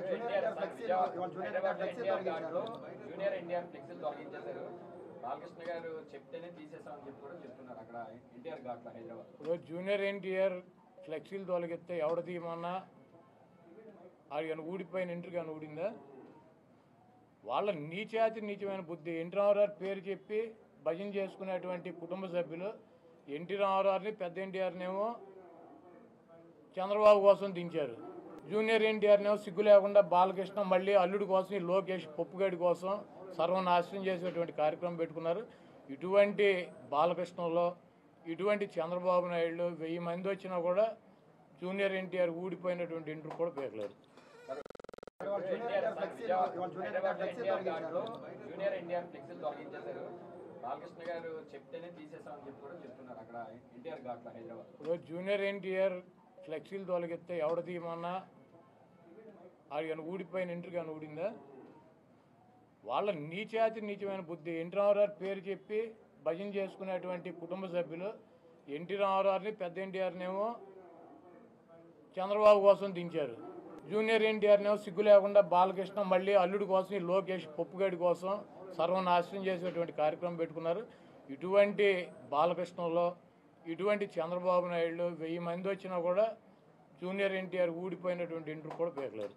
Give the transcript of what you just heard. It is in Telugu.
జూనియర్ ఎన్టీఆర్ ఫ్లెక్సీలు తొలగించేశారు. బాలకృష్ణ గారు చెప్తేనే తీసేసామని చెప్పి కూడా చెప్తున్నారు అక్కడ ఎన్టీఆర్ ఘాట్లో హైదరాబాద్. జూనియర్ ఎన్టీఆర్ ఫ్లెక్సీలు తొలగిస్తే ఎవడ తీయమన్నా అది కానీ ఊడిపోయిన ఇంటర్ కానీ ఊడిందా? వాళ్ళ నీచమైన బుద్ధి. ఎన్టీ రామారావు పేరు చెప్పి భజన చేసుకునేటువంటి కుటుంబ సభ్యులు ఎన్టీ రామారావుని పెద్ద ఎన్టీఆర్నేమో చంద్రబాబు కోసం దించారు. జూనియర్ ఎన్టీఆర్నేమో సిగ్గు లేకుండా బాలకృష్ణ మళ్ళీ అల్లుడి కోసం ఈ లోకేష్ పప్పుగడి కోసం సర్వనాశనం చేసేటువంటి కార్యక్రమం పెట్టుకున్నారు. ఇటువంటి బాలకృష్ణలో ఇటువంటి చంద్రబాబు నాయుడు 1000 మంది వచ్చినా కూడా జూనియర్ ఎన్టీఆర్ ఊడిపోయినటువంటి ఇంటర్ కూడా పేర్లేరు. జూనియర్ ఎన్టీఆర్ ఫ్లెక్సీలు తొలగించేశారు. బాలకృష్ణ గారు చెప్తేనే తీసేసామని చెప్పి కూడా చెప్తున్నారు అక్కడ ఎన్టీఆర్ ఘాట్లో హైదరాబాద్. జూనియర్ ఎన్టీఆర్ ఫ్లెక్సీలు తొలగిస్తే ఎవడ తీయమన్నా అది కానీ ఊడిపోయిన ఇంటర్ కానీ ఊడిందా? వాళ్ళ నీచమైన బుద్ధి. ఎన్టీ రామారావు పేరు చెప్పి భజన చేసుకునేటువంటి కుటుంబ సభ్యులు ఎన్టీ రామారావుని పెద్ద ఎన్టీఆర్నేమో చంద్రబాబు కోసం దించారు. జూనియర్ ఎన్టీఆర్నేమో సిగ్గు లేకుండా బాలకృష్ణ మళ్ళీ అల్లుడి కోసం ఈ లోకేష్ పప్పుగడి కోసం సర్వనాశనం చేసేటువంటి కార్యక్రమం పెట్టుకున్నారు. ఇటువంటి బాలకృష్ణలో ఇటువంటి చంద్రబాబు నాయుడు 1000 మంది వచ్చినా కూడా జూనియర్ ఎన్టీఆర్ ఊడిపోయినటువంటి ఇంటర్ కూడా పేర్లేరు.